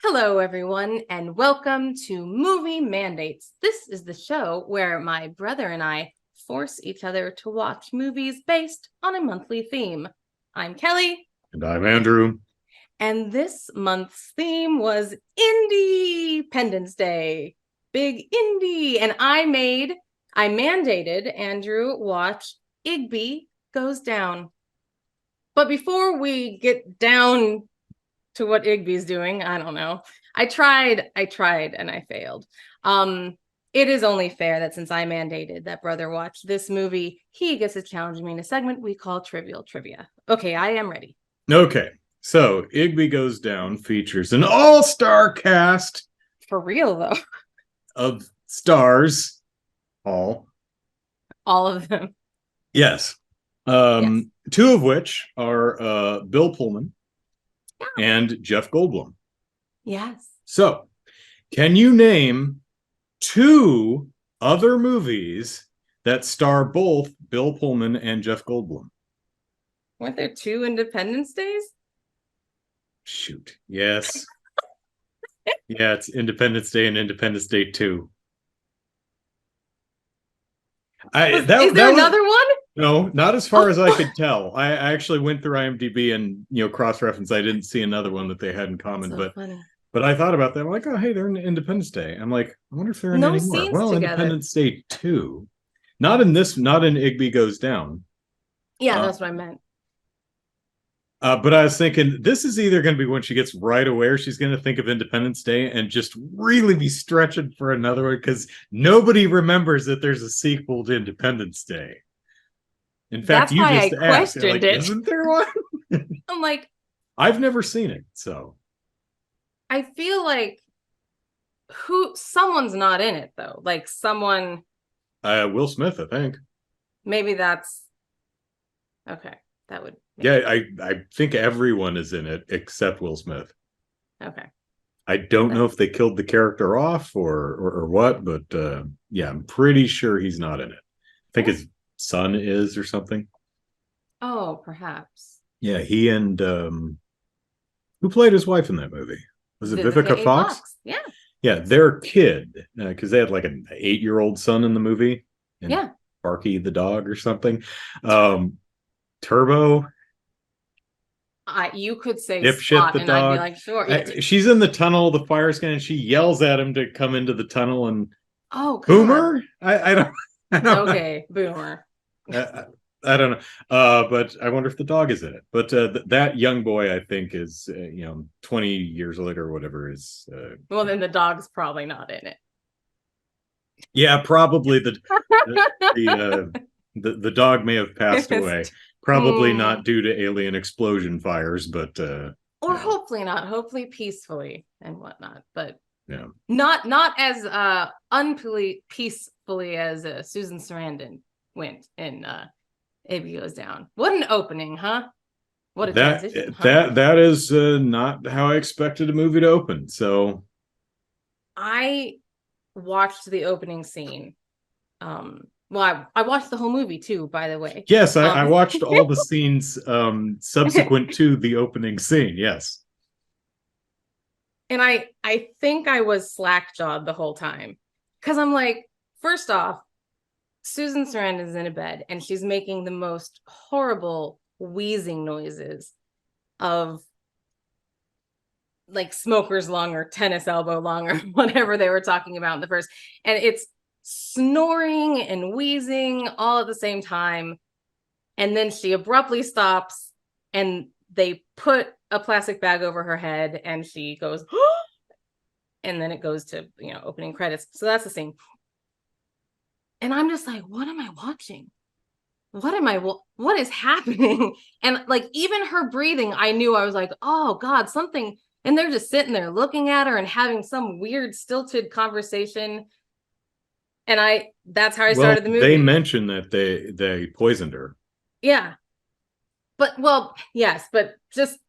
Hello, everyone, and welcome to Movie Mandates. This is the show where my brother and I force each other to watch movies based on a monthly theme. I'm Kelly. And I'm Andrew. And this month's theme was Indie-pendence Day. Big Indie. And I mandated Andrew watch Igby Goes Down. But before we get down to what Igby's doing, I don't know. I tried, and I failed. It is only fair that since I mandated that brother watch this movie, he gets to challenge me in a segment we call Trivial Trivia. Okay, I am ready. Okay, so Igby Goes Down features an all-star cast. For real, though. Of stars. All of them. Yes. Yes. Two of which are Bill Pullman and Jeff Goldblum. Yes. So, can you name two other movies that star both Bill Pullman and Jeff Goldblum? Weren't there two Independence Days? Shoot. Yes. Yeah, it's Independence Day and Independence Day 2. Is there another one? No, not as far as I could tell. I actually went through IMDb and cross-reference. I didn't see another one that they had in common, but I thought about that. I'm like, oh, hey, they're in Independence Day. I'm like, I wonder if they're in any more. Well, together. Independence Day 2. Not in Igby Goes Down. Yeah, that's what I meant. But I was thinking, this is either going to be when she gets right away, or she's going to think of Independence Day and just really be stretching for another one, because nobody remembers that there's a sequel to Independence Day. In fact, that's why just I questioned it. Isn't there one? I'm like, I've never seen it, so I feel like someone's not in it though. Like someone. Will Smith, I think. Maybe that's okay. That would. Yeah, I think everyone is in it except Will Smith. Okay. I don't know if they killed the character off or what, but yeah, I'm pretty sure he's not in it. I think his son is or something. Oh, perhaps. Yeah, he and who played his wife in that movie? Was it Vivica Fox? Yeah. Yeah, their kid, because they had like an 8-year-old son in the movie. And yeah. Barky the dog or something. Turbo. You could say Dipshit the and dog. I'd be like, sure. Yeah. She's in the tunnel, the fire scan, and she yells at him to come into the tunnel. And Boomer. I don't. Okay, Boomer. I don't know, but I wonder if the dog is in it. But that young boy, I think, is 20 years later or whatever is. Well, then the dog's probably not in it. Yeah, probably the dog may have passed away. Probably not due to alien explosion fires, but or hopefully not. Hopefully peacefully and whatnot. But yeah, not as peacefully as Susan Sarandon went in Igby Goes Down. What an opening, huh? What a transition. That is not how I expected a movie to open. So I watched the opening scene. Well, I watched the whole movie too, by the way. Yes, I watched all the scenes subsequent to the opening scene. Yes. And I think I was slack-jawed the whole time. Because I'm like, first off, Susan Sarandon's in a bed and she's making the most horrible wheezing noises of like smoker's lung or tennis elbow lung or whatever they were talking about in the first. And it's snoring and wheezing all at the same time. And then she abruptly stops and they put a plastic bag over her head and she goes, and then it goes to, opening credits. So that's the scene. And I'm just like, what am I watching? What is happening? And like, even her breathing, I knew. I was like, oh God, something. And they're just sitting there looking at her and having some weird stilted conversation. And that's how I started the movie. They mentioned that they poisoned her. Yeah. But yes, but just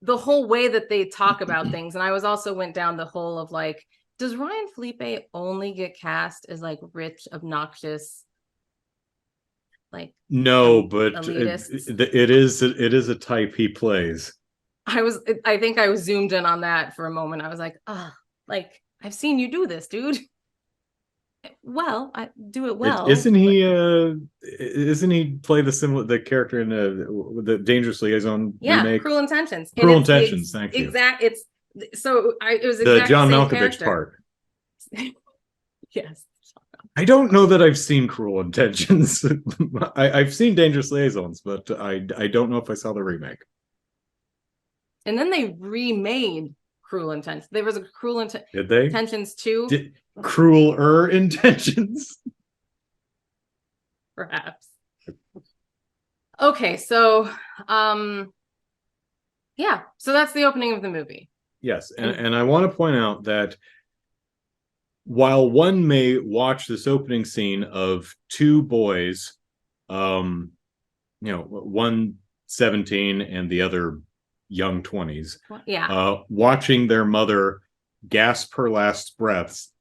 the whole way that they talk about things. And I went down the whole of like, does Ryan Felipe only get cast as like rich, obnoxious, like no, but it is a type he plays. I think I was zoomed in on that for a moment. I was like, oh, like, I've seen you do this, dude. Well, I do it well. Isn't he play the character in the Dangerous Liaison remake? Cruel Intentions. Cruel Intentions, thank you. It was the John Malkovich part. Yes. I don't know that I've seen Cruel Intentions. I've seen Dangerous Liaisons, but I don't know if I saw the remake. And then they remade Cruel Intentions. There was a Cruel Did they? Intentions too. Crueler Intentions? Perhaps. Okay, so yeah, so that's the opening of the movie. Yes, and I want to point out that while one may watch this opening scene of two boys, one 17 and the other young 20s, watching their mother gasp her last breaths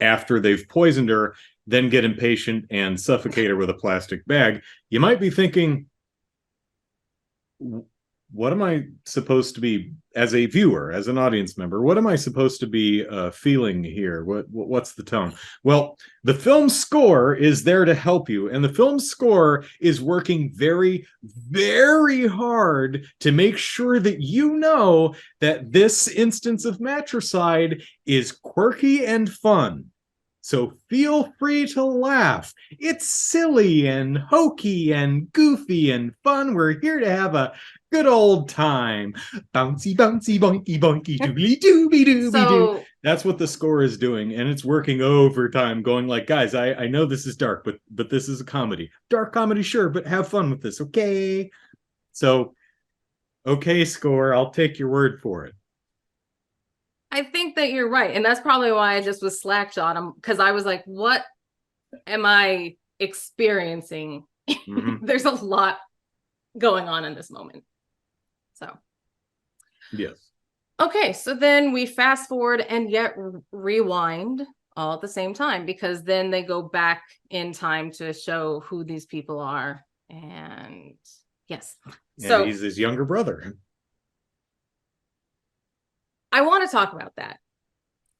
after they've poisoned her, then get impatient and suffocate her with a plastic bag, you might be thinking, what am I supposed to be, as a viewer, as an audience member, what am I supposed to be feeling here? What's the tone? Well, the film score is there to help you, and the film score is working very, very hard to make sure that you know that this instance of matricide is quirky and fun. So feel free to laugh. It's silly and hokey and goofy and fun. We're here to have a good old time. Bouncy, bouncy, boinky, boinky, doobly, dooby, dooby, doo. That's what the score is doing, and it's working overtime, going like, guys, I know this is dark, but this is a comedy. Dark comedy, sure, but have fun with this, okay? So, okay, score, I'll take your word for it. I think that you're right. And that's probably why I just was slackshot, because I was like, what am I experiencing? Mm-hmm. There's a lot going on in this moment. So, yes. Okay, so then we fast forward and yet rewind all at the same time, because then they go back in time to show who these people are. And yes. So he's his younger brother. I want to talk about that,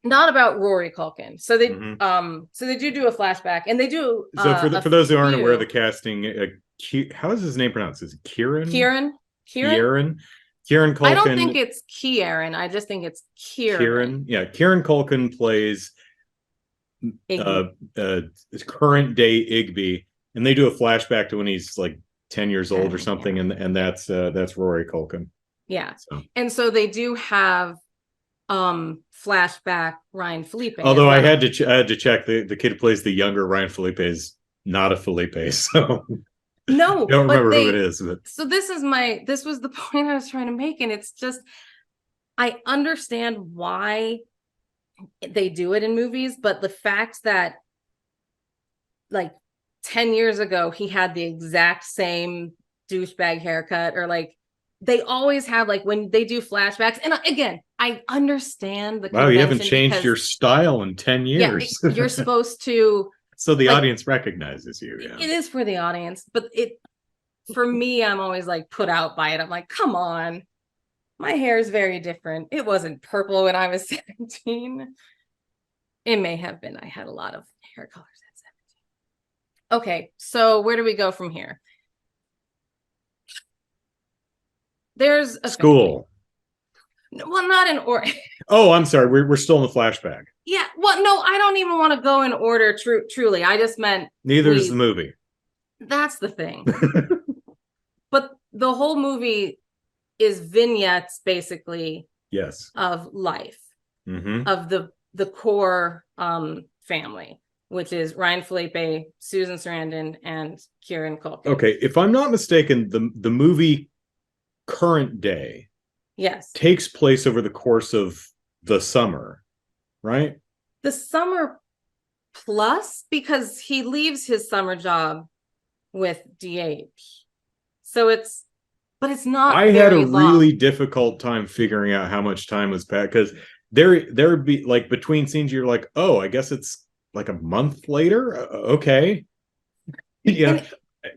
not about Rory Culkin. So they do a flashback, and they do. So for those who aren't aware of the casting, how is his name pronounced? Is it Kieran? Kieran Culkin. I don't think it's Kieran. I just think it's Kieran. Kieran Culkin plays current day Igby, and they do a flashback to when he's like 10 years old or something, and that's Rory Culkin. Yeah, and so they do have flashback Ryan Felipe. Although I had to check, the kid who plays the younger Ryan Felipe is not a Felipe, so no, I don't remember who it is. But so this was the point I was trying to make, and it's just, I understand why they do it in movies, but the fact that like 10 years ago he had the exact same douchebag haircut, or like they always have, like when they do flashbacks, and again, I understand the wow, you haven't changed your style in 10 years. Yeah, you're supposed to so the audience recognizes you. Yeah. It is for the audience, but for me, I'm always like put out by it. I'm like, come on, my hair is very different. It wasn't purple when I was 17. It may have been. I had a lot of hair colors at 17. Okay, so where do we go from here? There's a school. Well, not in order. Oh, I'm sorry. We're still in the flashback. Yeah. Well, no, I don't even want to go in order. Truly, I just meant neither is the movie. That's the thing. But the whole movie is vignettes, basically. Yes. Of life, of the core family, which is Ryan Felipe, Susan Sarandon, and Kieran Culkin. Okay, if I'm not mistaken, the movie current day. Yes. Takes place over the course of the summer, right? The summer plus, because he leaves his summer job with DH. So it's not. I had a really difficult time figuring out how much time was passed, because there would be like between scenes you're like, oh, I guess it's like a month later. Okay. Yeah. And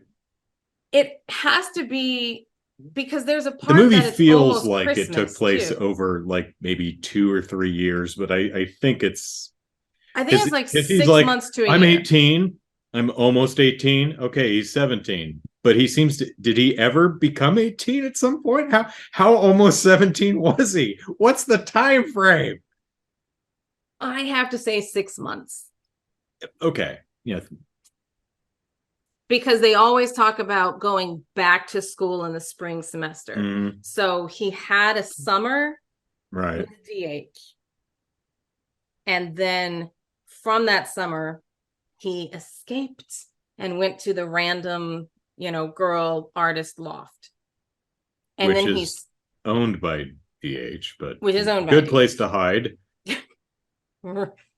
it has to be because there's a The part movie that it's feels almost like it took Christmas place too. over like maybe 2 or 3 years, but I think it's I think it's like he's 6 months to a I'm year. 18, I'm almost 18. Okay, he's 17. But he seems to, did he ever become 18 at some point? How almost 17 was he? What's the time frame? I have to say 6 months. Okay. Yeah. Because they always talk about going back to school in the spring semester. So he had a summer right with DH. And then from that summer, he escaped and went to the random, girl artist loft. And which then is owned by DH, but which is owned by good DH. place to hide.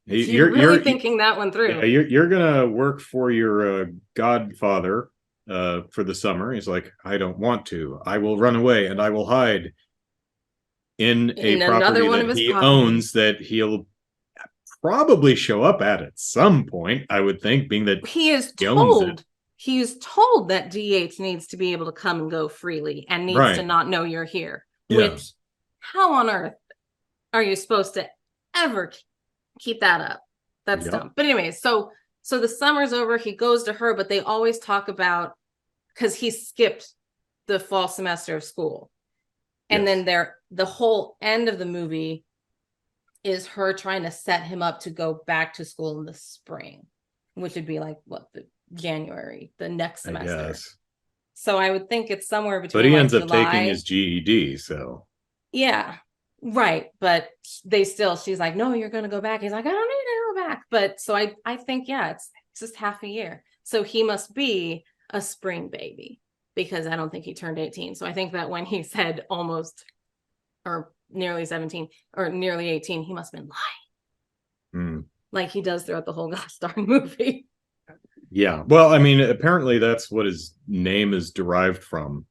You're really thinking that one through. Yeah, you're gonna work for your godfather for the summer. He's like, I don't want to. I will run away and I will hide in a property that he owns that he'll probably show up at some point, I would think, being that he is told that DH needs to be able to come and go freely and needs to not know you're here. Which, how on earth are you supposed to ever keep that up? That's dumb. But anyways, so the summer's over, he goes to her, but they always talk about, because he skipped the fall semester of school. And then the whole end of the movie is her trying to set him up to go back to school in the spring, which would be like the January, the next semester. So I would think it's somewhere between. But he ends up taking his GED, so yeah, right. But she's like, no, you're gonna go back. He's like, I don't need to go back. But so I think it's just half a year. So he must be a spring baby, because I don't think he turned 18. So I think that when he said almost or nearly 17 or nearly 18, he must have been lying. Like he does throughout the whole gosh darn movie. Yeah. Well, I mean, apparently that's what his name is derived from.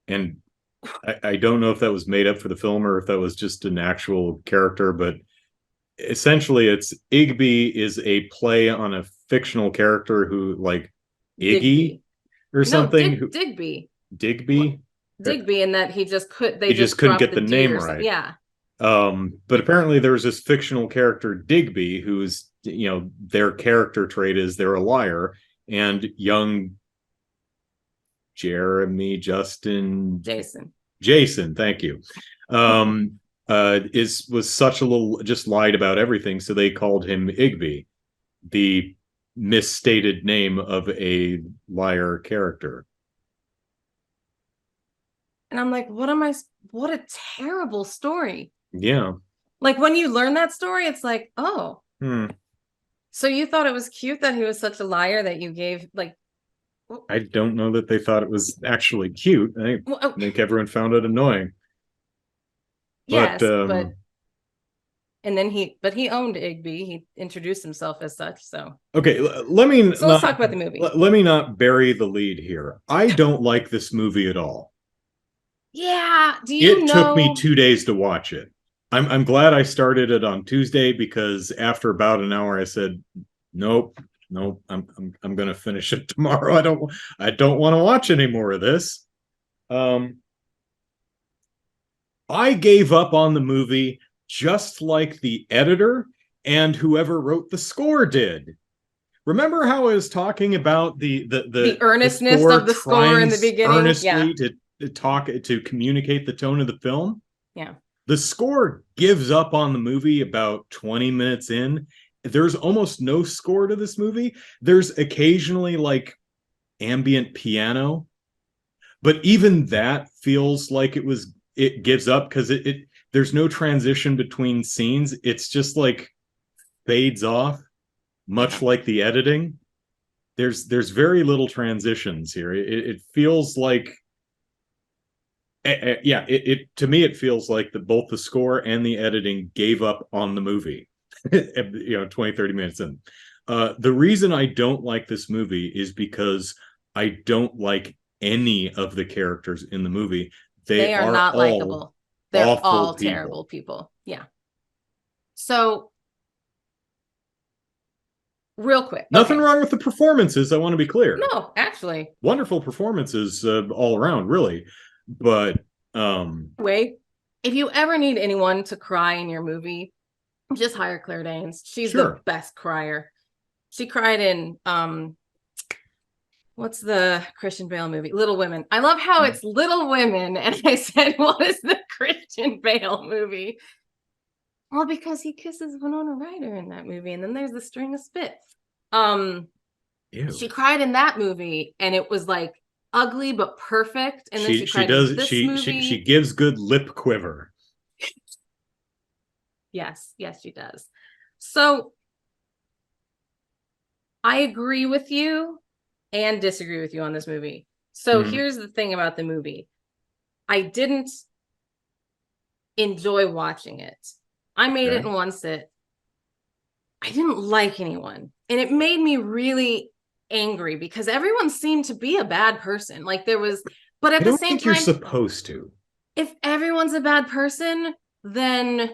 And I don't know if that was made up for the film or if that was just an actual character, but essentially it's Igby is a play on a fictional character who, like, Iggy or something. Digby. Digby, and that he just couldn't get the name right. Yeah. But apparently there was this fictional character Digby who's, their character trait is they're a liar, and young Jason, thank you, was such a little, just lied about everything, so they called him Igby, the misstated name of a liar character. And I'm like, what a terrible story. Yeah. Like when you learn that story, it's like, oh, so you thought it was cute that he was such a liar that you gave, like, I don't know that they thought it was actually cute. I think everyone found it annoying. Yes, but and then he owned Igby. He introduced himself as such. So okay, let's talk about the movie. Let me not bury the lead here. I don't like this movie at all. Yeah, it took me 2 days to watch it. I'm glad I started it on Tuesday, because after about an hour I said, nope, I'm gonna finish it tomorrow. I don't want to watch any more of this. I gave up on the movie just like the editor and whoever wrote the score did. Remember how I was talking about the earnestness of the score in the beginning? Earnestly to communicate the tone of the film? Yeah. The score gives up on the movie about 20 minutes in. There's almost no score to this movie. There's occasionally like ambient piano, but even that feels like it gives up, because there's no transition between scenes. It's just like fades off, much like the editing. There's very little transitions here. It feels like to me it feels like both the score and the editing gave up on the movie 20-30 minutes in. The reason I don't like this movie is because I don't like any of the characters in the movie. They are not likable. They're all terrible people. Yeah. So real quick. Nothing wrong with the performances. I want to be clear. No, actually, wonderful performances all around, really. But wait, if you ever need anyone to cry in your movie, just hire Claire Danes. She's the best crier. She cried in what's the Christian Bale movie? Little Women. I love how it's Little Women, and I said, what is the Christian Bale movie? Well, because he kisses Winona Ryder in that movie, and then there's the string of spits. She cried in that movie, and it was like ugly but perfect. And then she cried in this movie. She gives good lip quiver. Yes, she does. So I agree with you and disagree with you on this movie. So here's the thing about the movie. I didn't enjoy watching it. I made it in one sit. I didn't like anyone. And it made me really angry because everyone seemed to be a bad person. Like there was, but at the same time, you're supposed to. If everyone's a bad person, then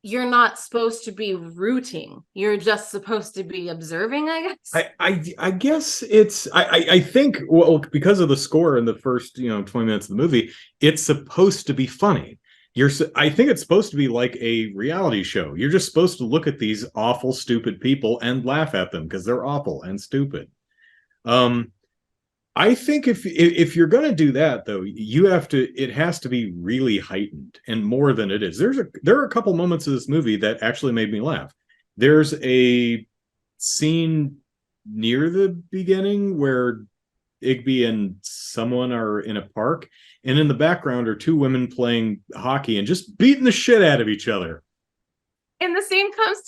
you're not supposed to be rooting. You're just supposed to be observing, I guess. I guess it's I think, well, because of the score in the first 20 minutes of the movie, it's supposed to be funny. I think it's supposed to be like a reality show. You're just supposed to look at these awful, stupid people and laugh at them because they're awful and stupid. I think if you're going to do that, though, it has to be really heightened and more than it is. There are a couple moments of this movie that actually made me laugh. There's a scene near the beginning where Igby and someone are in a park, and in the background are two women playing hockey and just beating the shit out of each other. And the scene comes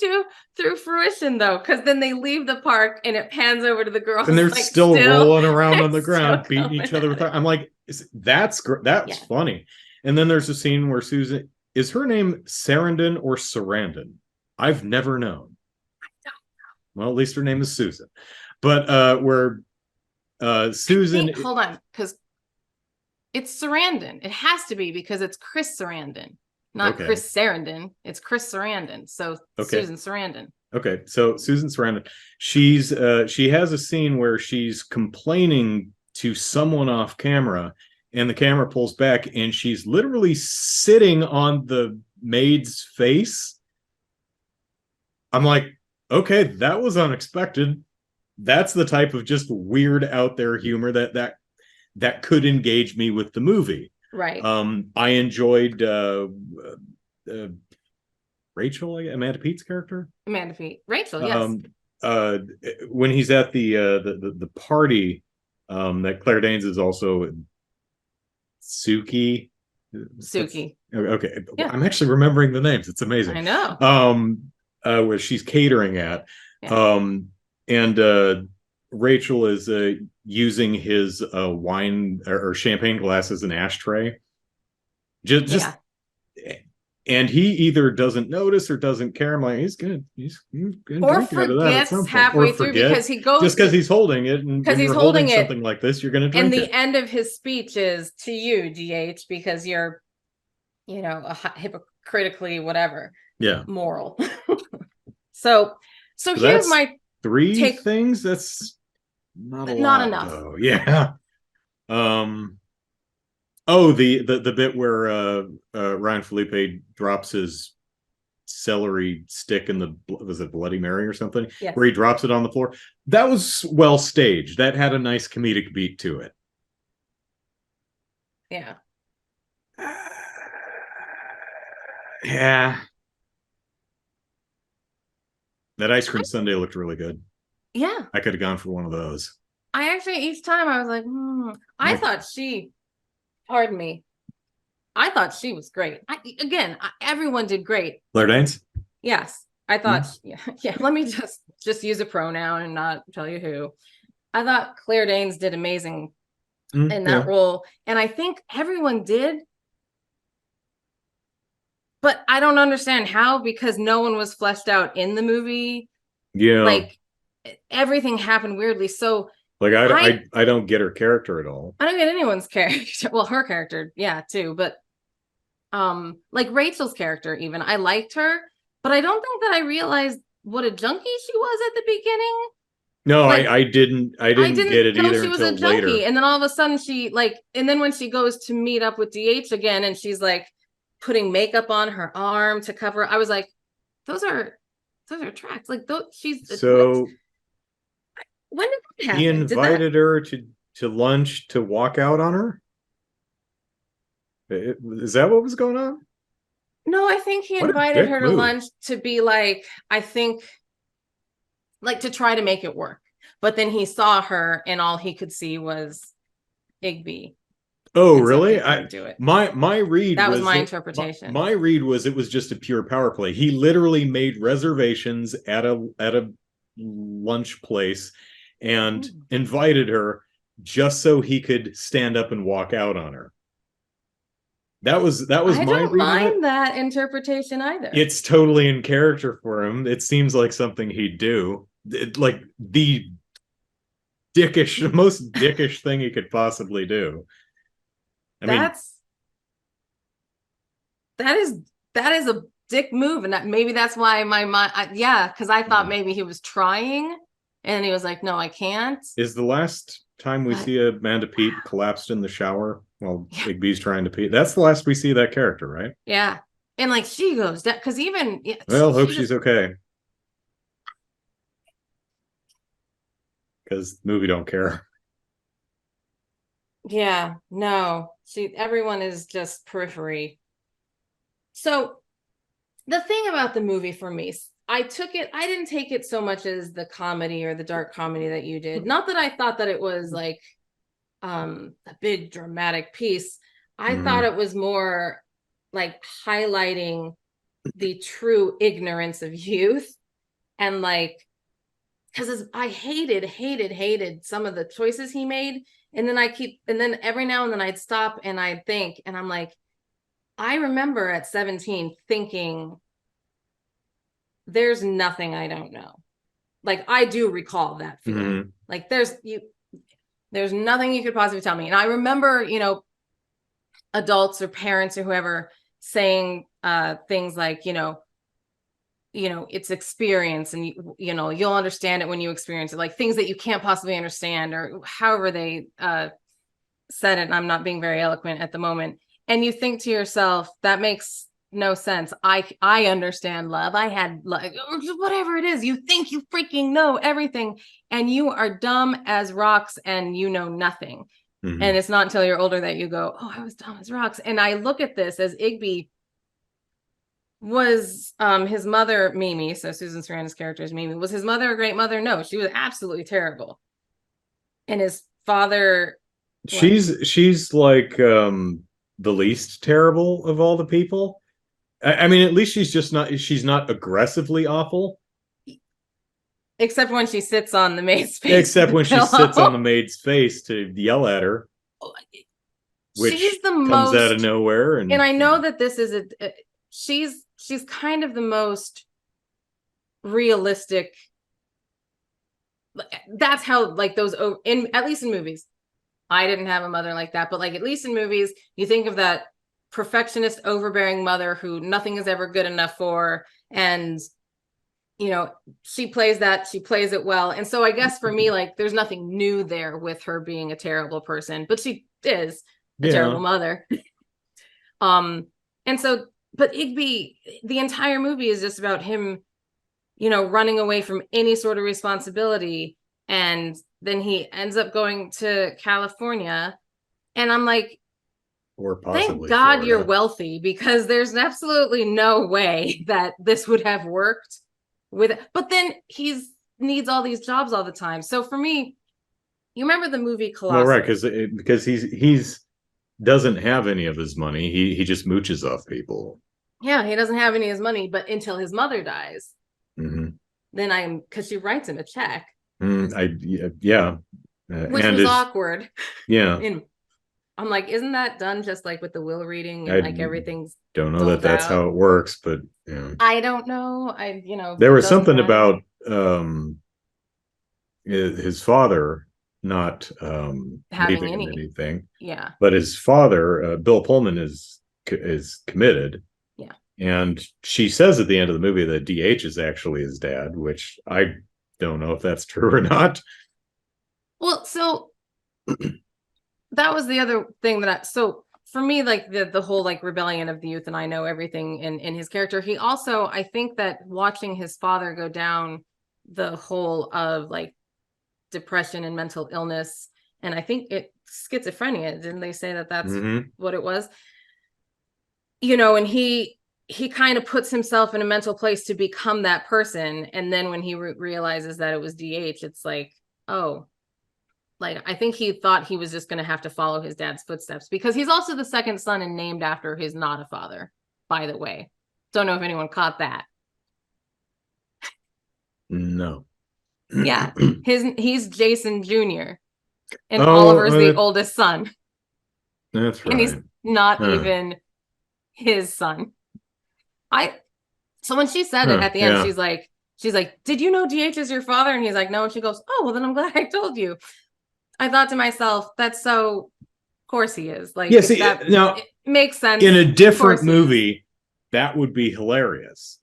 through fruition, though, because then they leave the park and it pans over to the girls. And they're still rolling around on the ground, beating each other with. I'm like, that's funny. And then there's a scene where Susan, is her name Sarandon or Sarandon? I've never known. I don't know. Well, at least her name is Susan. But where Susan. Hold on, because it's Sarandon. It has to be because it's Chris Sarandon. Not Chris Sarandon. It's Chris Sarandon. So Susan Sarandon. Okay, so Susan Sarandon. She has a scene where she's complaining to someone off camera, and the camera pulls back, and she's literally sitting on the maid's face. I'm like, okay, that was unexpected. That's the type of just weird out there humor that could engage me with the movie. Right. I enjoyed Rachel, Amanda Pete's character. Amanda Pete. Rachel, yes. When he's at the party, that Claire Danes is also Suki. Okay. Yeah. I'm actually remembering the names. It's amazing. I know. Where she's catering at. Yeah. And Rachel is using his wine or champagne glass as an ashtray. And he either doesn't notice or doesn't care. I'm like, he's gonna or forgets halfway through because he goes just because he's holding it, and because he's holding something like this, you're gonna drink it. And the end of his speech is to you, GH, because you're, a hypocritically whatever, moral. So here's my three things. That's not enough. Though. Yeah. The bit where Ryan Felipe drops his celery stick in was it Bloody Mary or something? Yes. Where he drops it on the floor. That was well staged. That had a nice comedic beat to it. Yeah. Yeah. That ice cream sundae looked really good. Yeah. I could have gone for one of those. I actually, each time I was like, I thought pardon me. I thought she was great. Everyone did great. Claire Danes? Yes. I thought, let me just use a pronoun and not tell you who. I thought Claire Danes did amazing in that role. And I think everyone did. But I don't understand how, because no one was fleshed out in the movie. Yeah. Like everything happened weirdly. So like I don't get her character at all. I don't get anyone's character. Well, her character, yeah, too. But like Rachel's character, even I liked her, but I don't think that I realized what a junkie she was at the beginning. No, like, I didn't get it either she was until a junkie. later. And then all of a sudden she and then when she goes to meet up with DH again and she's like putting makeup on her arm to cover, I was like, those are tracks. Like she's so when did that happen? He invited her to lunch to walk out on her. Is that what was going on? No, I think he invited her to lunch to be like, I think like to try to make it work. But then he saw her and all he could see was Igby. Oh, really? Do it. My read that was my interpretation. My read was it was just a pure power play. He literally made reservations at a lunch place and invited her just so he could stand up and walk out on her. That was my read. I don't mind that interpretation either. It's totally in character for him. It seems like something he'd do. Like the most dickish thing he could possibly do. That is a dick move, and maybe that's why my mind. Because I thought maybe he was trying, and he was like, "No, I can't." Is the last time we see Amanda Peet collapsed in the shower while Igby's trying to pee? That's the last we see that character, right? Yeah, and like she goes down because even hope she's okay. Because the movie don't care. Yeah, no. Everyone is just periphery. So the thing about the movie for me, I didn't take it so much as the comedy or the dark comedy that you did. Not that I thought that it was like a big dramatic piece. I thought it was more like highlighting the true ignorance of youth and like because I hated some of the choices he made. And then every now and then I'd stop and I'd think, and I'm like, I remember at 17 thinking, there's nothing I don't know. Like I do recall that feeling. Like there's nothing you could possibly tell me. And I remember, adults or parents or whoever saying things like, it's experience and you'll understand it when you experience it, like things that you can't possibly understand or however they said it. And I'm not being very eloquent at the moment. And you think to yourself, that makes no sense. I understand love. I had like whatever it is. You think you freaking know everything and you are dumb as rocks and you know nothing. And it's not until you're older that you go, oh, I was dumb as rocks. And I look at this as Igby was his mother, Mimi, so Susan Sarandon's character is Mimi. Was his mother a great mother? No, she was absolutely terrible. And his father, she's like the least terrible of all the people. I mean, at least she's not aggressively awful. Except when she sits on the maid's face. Except when she sits on the maid's face to yell at her. Which she's the comes most out of nowhere. And I know that this is she's kind of the most realistic. That's how like those at least in movies. I didn't have a mother like that, but like at least in movies, you think of that perfectionist, overbearing mother who nothing is ever good enough for, and she plays it well. And so I guess for me, like there's nothing new there with her being a terrible person, but she is a terrible mother. And so but Igby, the entire movie is just about him, running away from any sort of responsibility. And then he ends up going to California. And I'm like, or possibly thank God Florida. You're wealthy, because there's absolutely no way that this would have worked with. But then needs all these jobs all the time. So for me, you remember the movie Colossus? Well, right, because he's doesn't have any of his money. He just mooches off people. Yeah, he doesn't have any of his money, but until his mother dies, then because she writes him a check. Which was awkward. Yeah. And I'm like, isn't that done just like with the will reading and like everything's don't know that that's how it works, but yeah. I don't know. There was something about his father not having anything. Yeah. But his father, Bill Pullman, is committed. Yeah. And she says at the end of the movie that DH is actually his dad, which I don't know if that's true or not. Well, so that was the other thing so for me, like the whole like rebellion of the youth, and I know everything in his character. He also, I think that watching his father go down the whole of like depression and mental illness, and I think schizophrenia, didn't they say that that's what it was? And he kind of puts himself in a mental place to become that person, and then when he realizes that it was DH, it's like, oh, like I think he thought he was just going to have to follow his dad's footsteps, because he's also the second son and named after his not a father, by the way. Don't know if anyone caught that. No. Yeah, he's Jason Jr. and Oliver's the oldest son. That's right. And he's not even his son. So when she said it at the end, she's like, did you know DH is your father? And he's like, no. And she goes, oh, well, then I'm glad I told you. I thought to myself, that's so, of course he is. Like, yeah, see, now it makes sense. In a different movie, that would be hilarious.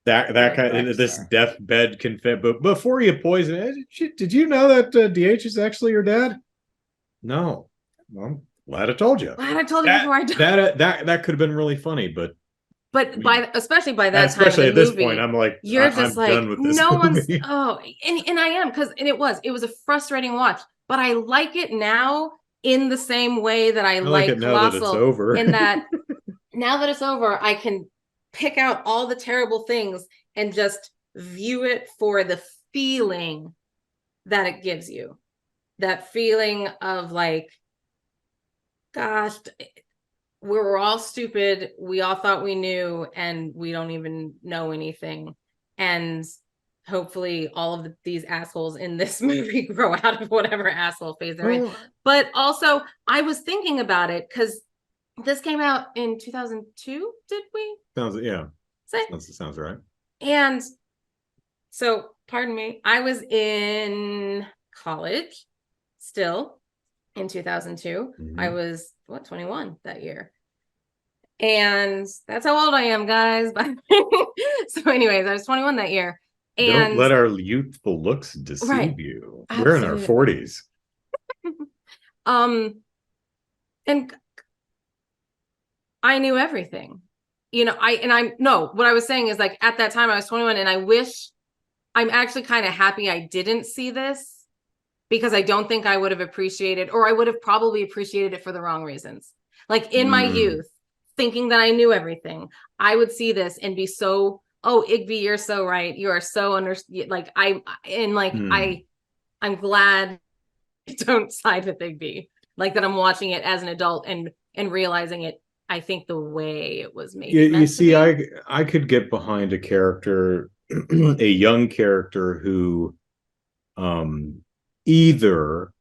That kind of this deathbed confession. But before you poison it, did you know that DH is actually your dad? No. Well, glad I told you. Glad I told you before I died. That could have been really funny, but especially by that time, especially at this point, I'm like, you're just like, done with this no movie. And I am, because it was a frustrating watch, but I like it now in the same way that I like it now that it's over. In that now that it's over, I can pick out all the terrible things and just view it for the feeling that it gives you. That feeling of like, gosh, we were all stupid. We all thought we knew, and we don't even know anything. And hopefully all of these assholes in this movie grow out of whatever asshole phase they're in. But also, I was thinking about it because this came out in 2002, did we? Sounds right. And so, pardon me, I was in college still in 2002. I was 21 that year, and that's how old I am, guys. So anyways, I was 21 that year. And don't let our youthful looks deceive you. Absolutely. We're in our 40s. And I knew everything, what I was saying is, like, at that time I was 21, and I'm actually kind of happy I didn't see this, because I don't think I would have appreciated, or I would have probably appreciated it for the wrong reasons. Like in my youth, thinking that I knew everything, I would see this and be so, oh, Igby, you're so right. You are so I'm glad I don't side with Igby. Like, that I'm watching it as an adult and realizing it, I think, the way it was made. You see, I could get behind a character, a young character who either,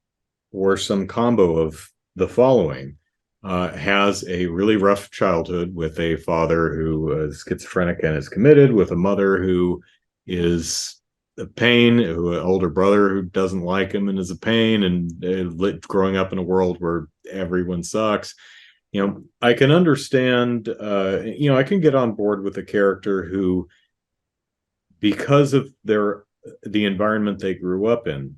or some combo of the following, has a really rough childhood with a father who is schizophrenic and is committed, with a mother who is a pain, an older brother who doesn't like him and is a pain, and growing up in a world where everyone sucks. I can understand, I can get on board with a character who, because of the environment they grew up in,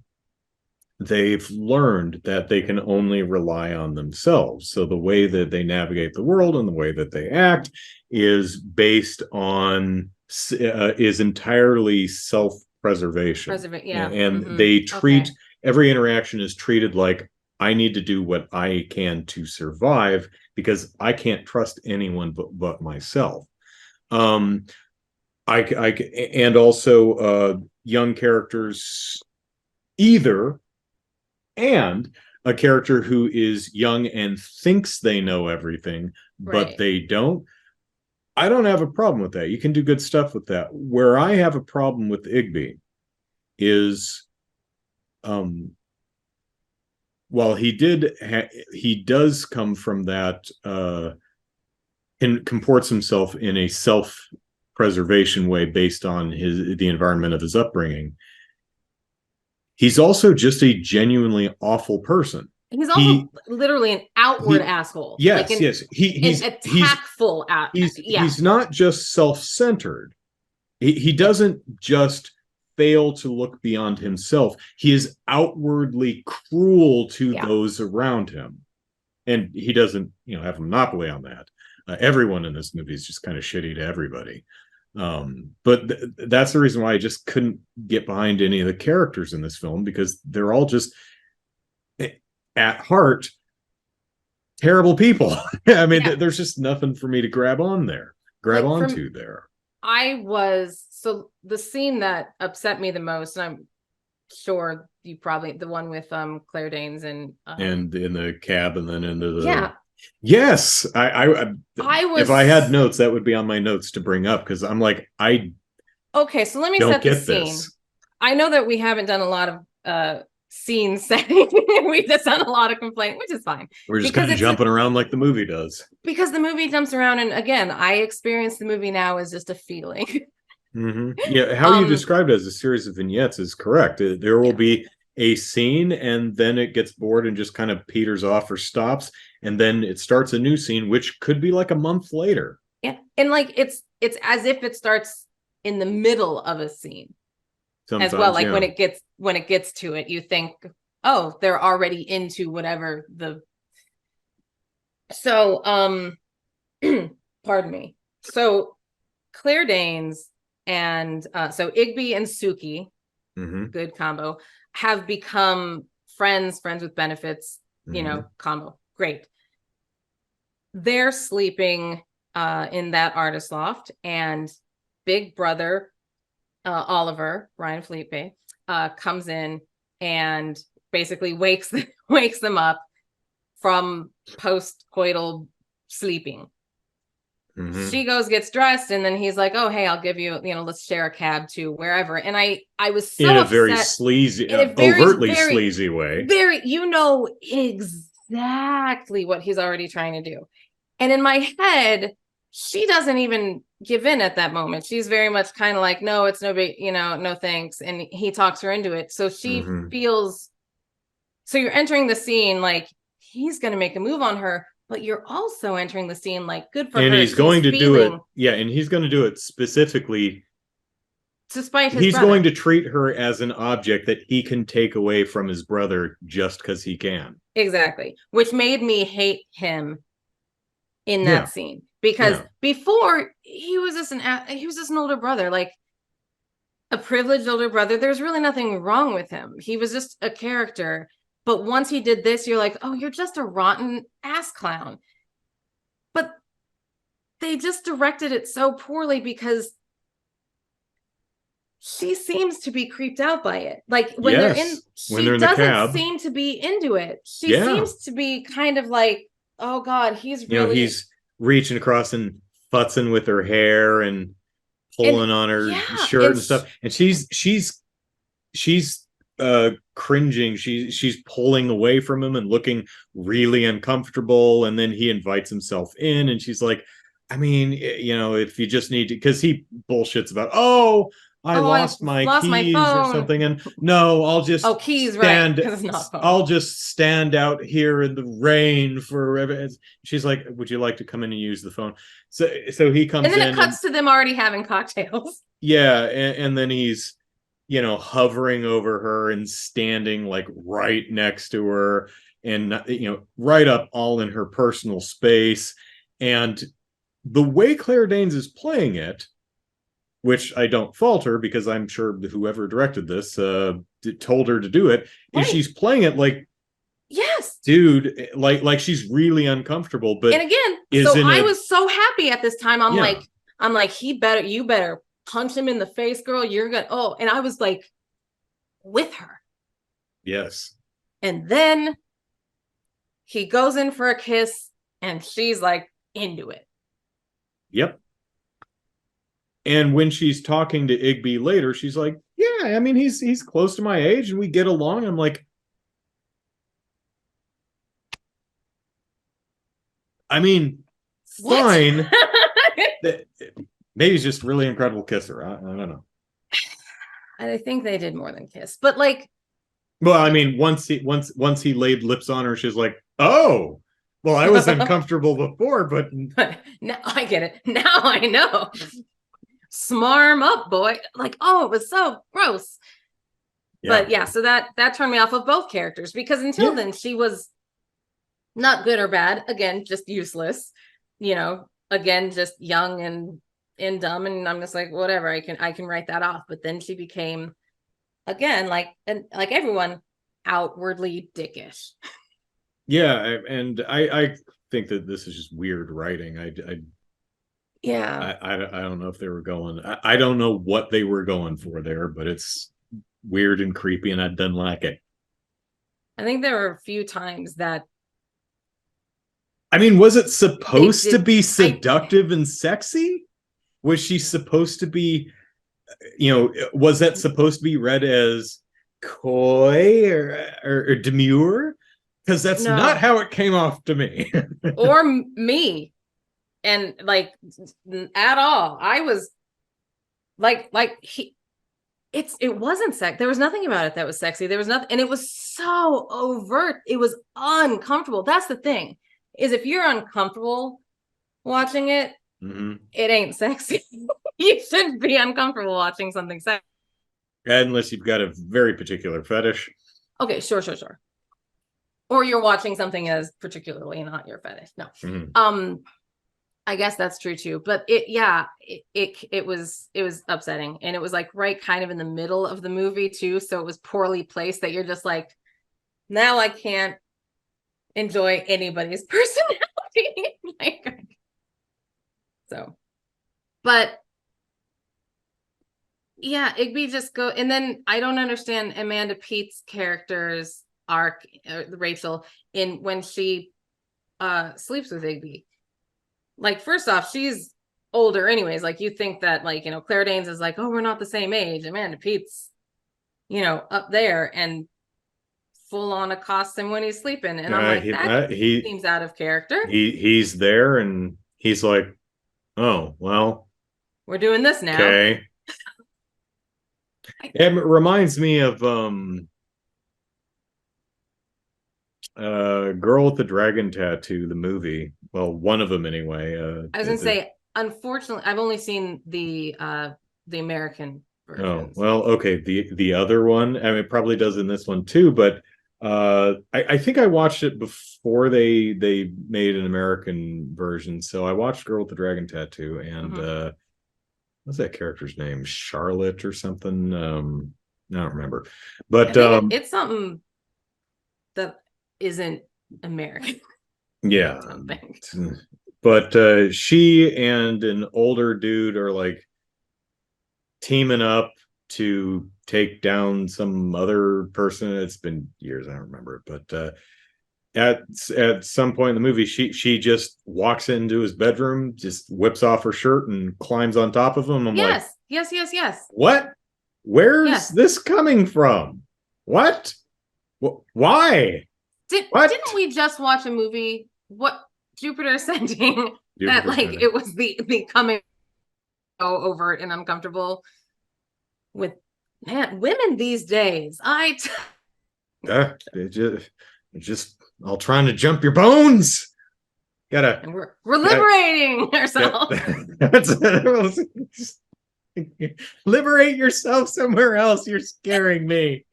they've learned that they can only rely on themselves. So the way that they navigate the world and the way that they act is based on, is entirely self-preservation. And they treat, every interaction is treated like, I need to do what I can to survive, because I can't trust anyone but myself. And also young characters, and a character who is young and thinks they know everything, but they don't. I don't have a problem with that. You can do good stuff with that. Where I have a problem with Igby is, while he does come from that, and comports himself in a self-preservation way based on the environment of his upbringing, he's also just a genuinely awful person. He's also literally an outward asshole. Yes, like he's attackful. He's not just self-centered. He doesn't just fail to look beyond himself. He is outwardly cruel to those around him, and he doesn't, have a monopoly on that. Everyone in this movie is just kind of shitty to everybody. But that's the reason why I just couldn't get behind any of the characters in this film, because they're all just, at heart, terrible people. I mean, there's just nothing for me to grab onto there. So the scene that upset me the most, and I'm sure you probably, the one with Claire Danes and in the cab, and then into the yes, I was, if I had notes, that would be on my notes to bring up, because I'm like, okay, so let me set the scene. I know that we haven't done a lot of scene setting. We've just done a lot of complaining, which is fine. We're just kind of jumping around like the movie does. Because the movie jumps around, and again, I experience the movie now as just a feeling. Yeah, how you described it as a series of vignettes is correct. There will be a scene, and then it gets bored and just kind of peters off or stops, and then it starts a new scene, which could be like a month later. Yeah, and like it's as if it starts in the middle of a scene. Sometimes, as well, like when it gets to it, you think, oh, they're already into whatever the. So, pardon me. So, Claire Danes and so Igby and Suki, good combo, have become friends with benefits. Combo, great. They're sleeping in that artist loft, and Big Brother. Oliver, Ryan Felipe, comes in and basically wakes them up from post-coital sleeping. She gets dressed, and then he's like, oh, hey, I'll give you, let's share a cab to wherever. And I was so in a upset, very sleazy, overtly sleazy way. Exactly what he's already trying to do. And in my head, she doesn't even give in at that moment. She's very much kind of like, no, it's no big, no thanks. And he talks her into it. So she feels, so you're entering the scene like he's going to make a move on her, but you're also entering the scene like, good for her. And he's going to do it. Yeah. And he's going to do it specifically. Despite his he's brother. Going to treat her as an object that he can take away from his brother just because he can. Exactly. Which made me hate him in that scene. Because before he was just an older brother, like a privileged older brother. There's really nothing wrong with him. He was just a character. But once he did this, you're like, oh, you're just a rotten ass clown. But they just directed it so poorly, because she seems to be creeped out by it. Like when they're in, she doesn't seem to be into it. She seems to be kind of like, oh God, he's really, he's reaching across and futzing with her hair and pulling on her shirt and stuff. And she's cringing. She's pulling away from him and looking really uncomfortable. And then he invites himself in, and she's like, I mean, if you just need to, because he bullshits about, I lost my keys or something, and no, I'll just keys, right? It's not phone. I'll just stand out here in the rain forever. She's like, would you like to come in and use the phone? So he comes in, and then it cuts to them already having cocktails. Yeah, and then he's hovering over her and standing like right next to her, and right up all in her personal space. And the way Claire Danes is playing it, which I don't fault her, because I'm sure whoever directed this told her to do it, is she's playing it like, yes, dude, like she's really uncomfortable. But and again, I was so happy at this time. I'm like, you better punch him in the face, girl. You're gonna and I was like with her. Yes. And then he goes in for a kiss, and she's like into it. Yep. And when she's talking to Igby later, she's like, yeah, I mean, he's close to my age and we get along. I'm like, I mean, fine. Maybe he's just a really incredible kisser. I don't know. I think they did more than kiss, but like, Well, I mean, once he laid lips on her, she's like, "Oh, well, I was uncomfortable before, but now I get it. Now I know. Smarm up, boy." Like, oh, it was so gross. yeah. But yeah, so that turned me off of both characters, because until then she was not good or bad. Again, just useless. Again, just young and dumb, and I'm just like, whatever. I can write that off. But then she became, again, like everyone, outwardly dickish. Yeah, and I think that this is just weird writing. Yeah. I don't know if they were going. I don't know what they were going for there, but it's weird and creepy, and I didn't like it. I think there were a few times that. I mean, was it supposed to be seductive and sexy? Was she supposed to be, was that supposed to be read as coy or demure? Because that's not how it came off to me. Or me. And like, at all. I was like it wasn't sex. There was nothing about it that was sexy. There was nothing, and it was so overt. It was uncomfortable. That's the thing, is if you're uncomfortable watching it, it ain't sexy. You shouldn't be uncomfortable watching something sexy. Unless you've got a very particular fetish. Okay, sure. Or you're watching something as particularly not your fetish. No. I guess that's true too. But it was upsetting. And it was like right kind of in the middle of the movie too. So it was poorly placed that you're just like, now I can't enjoy anybody's personality. But yeah, Igby just go, and then I don't understand Amanda Pete's character's arc, Rachel, in when she sleeps with Igby. Like, first off, she's older anyways. Like, you think that, like, Claire Danes is like, oh, we're not the same age. Amanda Pete's, up there and full on accosts him when he's sleeping. And I'm like, that seems out of character. He's there and he's like, oh, well, we're doing this now. Okay. It reminds me of Girl with the Dragon Tattoo, the movie. Well, one of them anyway. I was gonna say, unfortunately, I've only seen the American version. Oh, well, okay. The other one, I mean, it probably does in this one too, but I think I watched it before they made an American version. So I watched Girl with the Dragon Tattoo, and what's that character's name? Charlotte or something? I don't remember. But it's something that isn't American. Yeah. But she and an older dude are like teaming up to take down some other person. It's been years, I don't remember it, but at some point in the movie, she just walks into his bedroom, just whips off her shirt and climbs on top of him. I'm like, yes. What? Where's this coming from? What? Why? Didn't we just watch a movie? What, Jupiter Ascending? That like Ascending. It was the coming so overt and uncomfortable with, man, women these days. Just all trying to jump your bones. And we're liberating ourselves. Liberate yourself somewhere else. You're scaring me.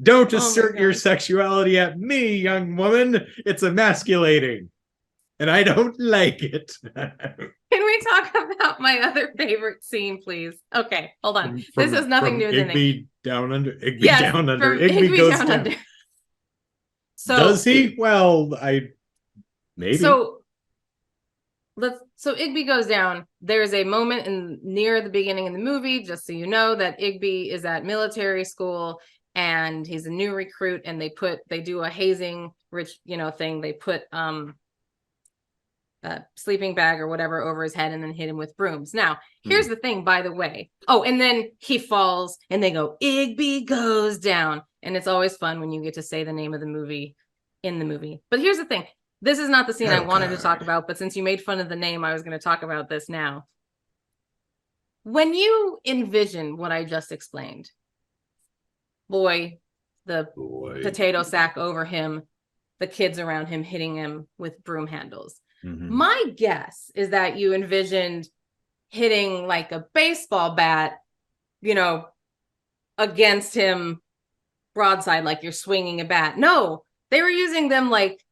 Don't assert your sexuality at me, young woman. It's emasculating, and I don't like it. Can we talk about my other favorite scene, please? Okay, hold on. This has nothing to do with Igby Down Under. Igby Down Under. Igby Goes Down. Under. So does he? Well, maybe. So Igby Goes Down. There's a moment near the beginning of the movie, just so you know, that Igby is at military school and he's a new recruit, and they do a hazing thing. They put a sleeping bag or whatever over his head and then hit him with brooms. Now, here's the thing, by the way. Oh, and then he falls and they go, Igby Goes Down. And it's always fun when you get to say the name of the movie in the movie. But here's the thing. This is not the scene I wanted to talk about, but since you made fun of the name, I was going to talk about this now. When you envision what I just explained, boy, the potato sack over him, the kids around him hitting him with broom handles. My guess is that you envisioned hitting like a baseball bat, you know, against him broadside, like you're swinging a bat. No, they were using them like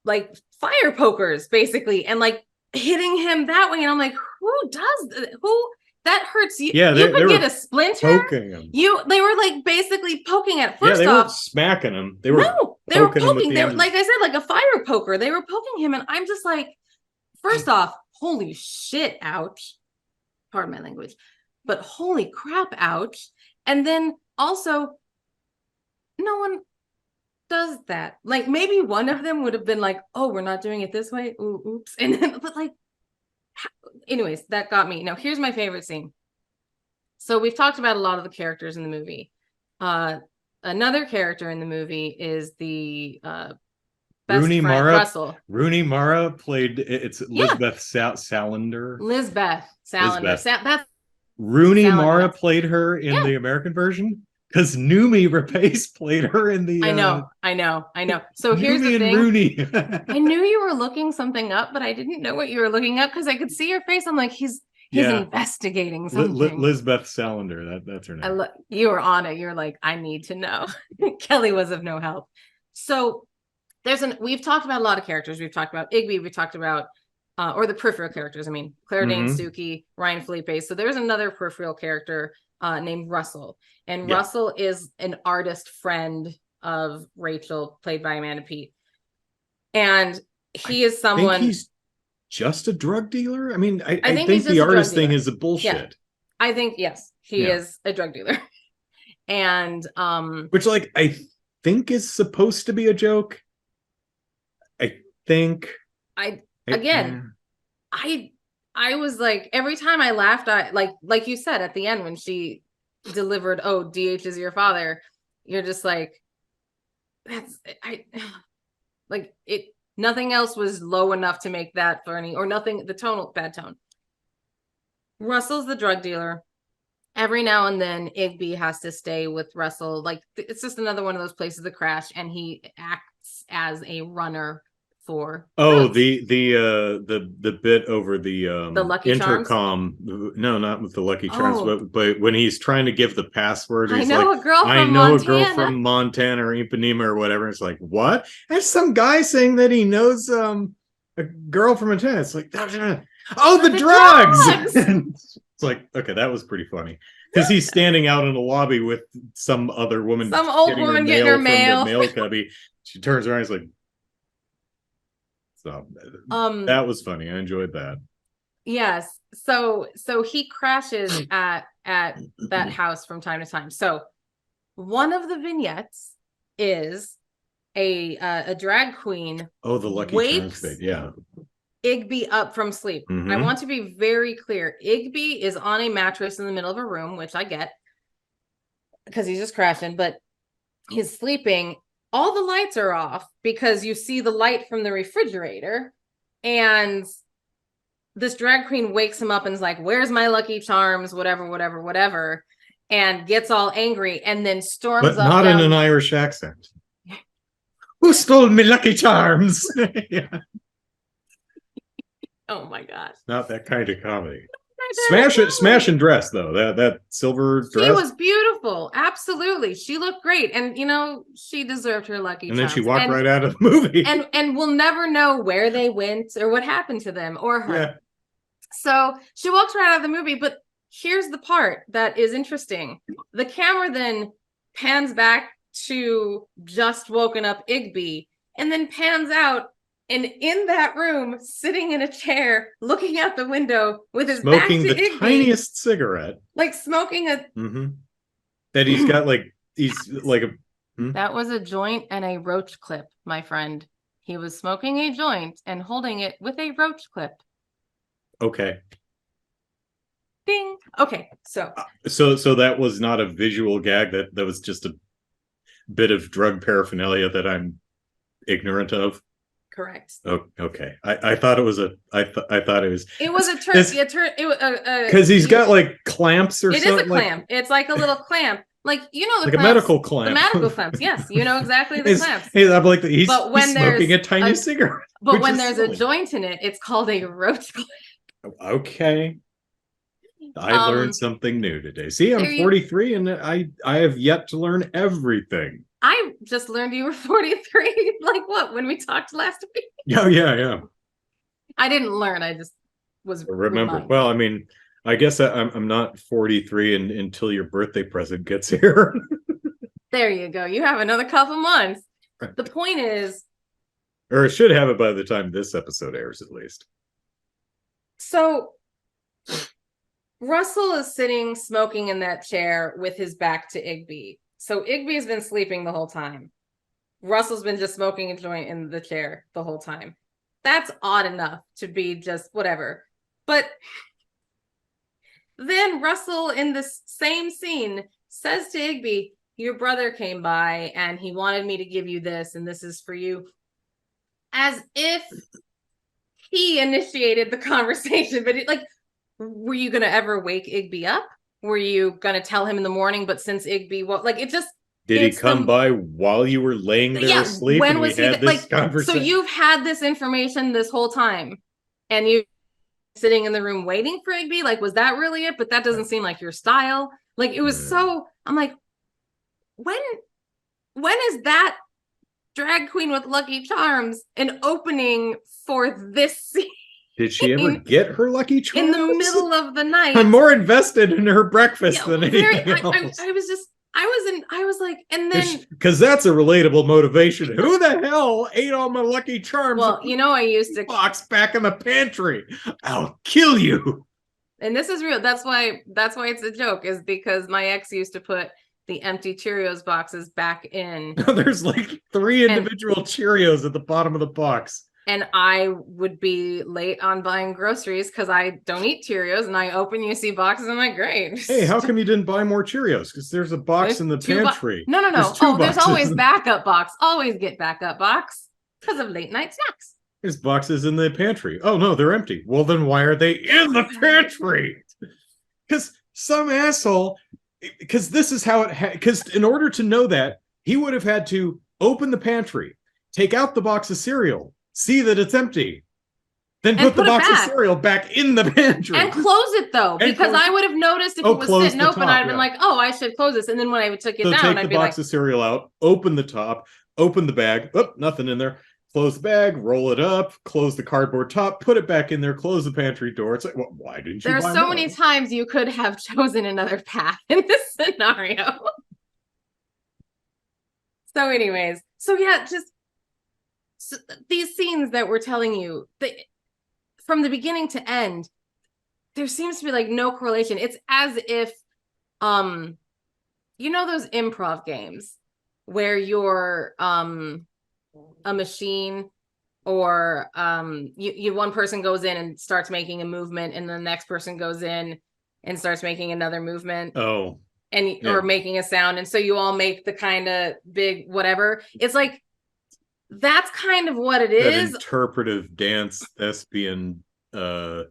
fire pokers, basically, and like hitting him that way. And I'm like, who that hurts you? Yeah, you could get a splinter. Poking him. They were like basically poking at. First they off, weren't smacking him. They were poking. They were, like I said, like a fire poker. They were poking him, and I'm just like, first off, holy shit, ouch. Pardon my language, but holy crap, ouch. And then also, no one does that. Like maybe one of them would have been like, oh, we're not doing it this way. Ooh, oops. And then, but like, anyways, that got me. Now here's my favorite scene. So we've talked about a lot of the characters in the movie. Another character in the movie is the best Rooney friend, Mara. Russell. Rooney Mara played. It's Lisbeth Salander. Lisbeth Salander. That's Rooney Mara played her in the American version. Because Noomi Rapace played her in the. I know. So here's the thing. Rooney. I knew you were looking something up, but I didn't know what you were looking up because I could see your face. I'm like, he's investigating something. Lisbeth Salander. That's her name. You were on it. You're like, I need to know. Kelly was of no help. So we've talked about a lot of characters. We've talked about Igby. We talked about or the peripheral characters. I mean, Claire Danes, Suki, Ryan Felipe. So there's another peripheral character named Russell. And Russell is an artist friend of Rachel, played by Amanda Peet. And he is someone. Think he's just a drug dealer? I mean, I think the artist thing is a bullshit. Yeah. I think, yes, he is a drug dealer. And which, like, I think is supposed to be a joke. I think. I was like, every time I laughed, I like you said at the end when she delivered, oh, DH is your father, you're just like, nothing else was low enough to make that funny, or nothing, bad tone. Russell's the drug dealer. Every now and then Igby has to stay with Russell. Like, it's just another one of those places to crash, and he acts as a runner for the bit over the Lucky intercom. Charms? No, not with the Lucky Charms, but when he's trying to give the password, he's a girl from Montana or Ipanema or whatever. It's like, what? That's some guy saying that he knows a girl from Montana. It's like, oh, the drugs. It's like, okay, that was pretty funny. Because he's standing out in the lobby with some other woman, some old woman getting her mail. From the mail cubby. She turns around, he's like, so that was funny. I enjoyed that. Yes. So he crashes at that house from time to time. So one of the vignettes is a drag queen. Oh, the Lucky Charms bit. Yeah. Igby up from sleep. I want to be very clear. Igby is on a mattress in the middle of a room, which I get because he's just crashing, but he's sleeping. All the lights are off because you see the light from the refrigerator, and this drag queen wakes him up and is like, where's my Lucky Charms, whatever, and gets all angry and then storms up. But not in an Irish accent. Who stole me Lucky Charms? Yeah. Oh my gosh. Not that kind of comedy. Smash and dress, though. That silver dress. She was beautiful. Absolutely. She looked great. And, she deserved her Lucky Charms. And then she walked right out of the movie. And we'll never know where they went or what happened to them or her. Yeah. So she walks right out of the movie. But here's the part that is interesting. The camera then pans back to just woken up Igby and then pans out. And in that room, sitting in a chair, looking out the window with his smoking back to the Igby, tiniest cigarette, like smoking a that he's got, That was a joint and a roach clip, my friend. He was smoking a joint and holding it with a roach clip. Okay. Ding. Okay, so that was not a visual gag. That was just a bit of drug paraphernalia that I'm ignorant of. Correct. Oh, okay. I thought it was I thought it was. It was a turn. Because he's got like clamps or something. It is a clamp. It's like a little clamp. Like, you know, like clamps, a medical clamp. The medical clamps, yes. You know exactly the clamps. I'm like, he's smoking a tiny cigarette. But when there's a joint in it, it's called a roach clamp. Okay. I learned something new today. See, I'm 43 and I have yet to learn everything. I just learned you were 43. Like what? When we talked last week? Yeah. I didn't learn. I just was remember. Reminded. Well, I mean, I guess I'm not 43 until your birthday present gets here. There you go. You have another couple months. The point is, or it should have it by the time this episode airs, at least. So Russell is sitting smoking in that chair with his back to Igby. So Igby's been sleeping the whole time. Russell's been just smoking a joint in the chair the whole time. That's odd enough to be just whatever. But then Russell, in this same scene, says to Igby, your brother came by and he wanted me to give you this, and this is for you. As if he initiated the conversation. But were you going to ever wake Igby up? Were you going to tell him in the morning? But since Igby, did he come by while you were laying there asleep? When was he this conversation? So you've had this information this whole time, and you sitting in the room waiting for Igby? Like, was that really it? But that doesn't seem like your style. Like, it was so, I'm like, when is that drag queen with Lucky Charms an opening for this scene? Did she ever get her Lucky Charms? In the middle of the night. I'm more invested in her breakfast than anything else. I was like, and then because that's a relatable motivation. Who the hell ate all my Lucky Charms? Well, you know, I used to box back in the pantry. I'll kill you. And this is real. That's why it's a joke, is because my ex used to put the empty Cheerios boxes back in. There's like 3 individual Cheerios at the bottom of the box. And I would be late on buying groceries because I don't eat Cheerios, and I open UC boxes and I'm like, great. Hey, how come you didn't buy more Cheerios? Because there's a box in the pantry. No. There's always backup box. Always get backup box because of late night snacks. There's boxes in the pantry. Oh no, they're empty. Well, then why are they in the pantry? Because some asshole. Because this is how it. Because in order to know that, he would have had to open the pantry, take out the box of cereal, see that it's empty, then put the box of cereal back in the pantry. And close it, though, because I would have noticed if it was sitting open, I'd have been like, oh, I should close this. And then when I took it down, I'd be like... take the box of cereal out, open the top, open the bag. Oh, nothing in there. Close the bag, roll it up, close the cardboard top, put it back in there, close the pantry door. It's like, well, why didn't you There's so many times you could have chosen another path in this scenario. So anyways, these scenes that we're telling you, from the beginning to end, there seems to be like no correlation. It's as if, you know, those improv games where you're a machine, or you one person goes in and starts making a movement, and the next person goes in and starts making another movement. Oh. Or making a sound, and so you all make the kind of big whatever. It's like that's kind of what it is. Interpretive dance thespian but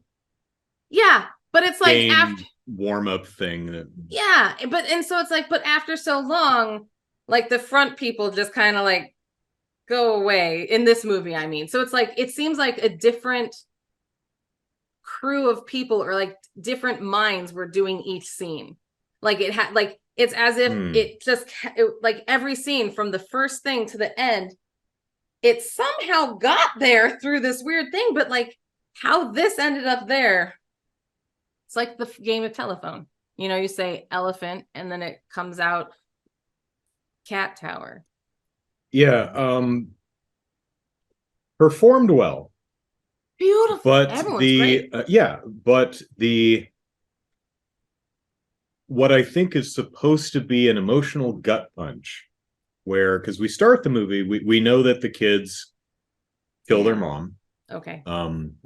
it's like after warm-up thing but after so long, like the front people just kind of like go away in this movie. I mean, so it's like it seems like a different crew of people, or like different minds were doing each scene. Like it had, like it's as if like every scene from the first thing to the end, it somehow got there through this weird thing. But like how this ended up there, it's like the game of telephone. You know, you say elephant and then it comes out cat tower. Yeah, performed well, beautiful. But what I think is supposed to be an emotional gut punch, where, because we start the movie, we know that the kids kill their mom. Okay.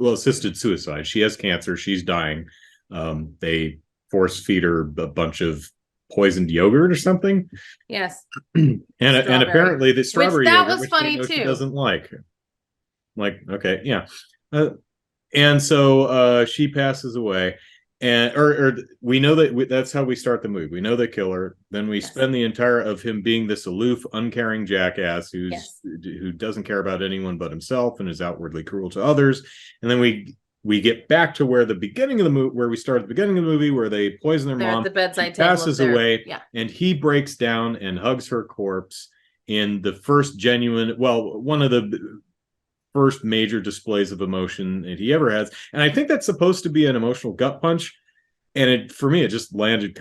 Assisted suicide. She has cancer. She's dying. They force feed her a bunch of poisoned yogurt or something. Yes. and apparently the strawberry yogurt, was funny too. She doesn't like. Like, okay, yeah. And so she passes away. and or we know that that's how we start the movie. We know they kill her. Then we spend the entire of him being this aloof, uncaring jackass who doesn't care about anyone but himself and is outwardly cruel to others. And then we get back to where the beginning of the movie, where we start at the beginning of the movie, where they poison their mom. At the bedside table passes away, yeah, and he breaks down and hugs her corpse in the first genuine, well, one of the first major displays of emotion that he ever has. And I think that's supposed to be an emotional gut punch. And it, for me, it just landed,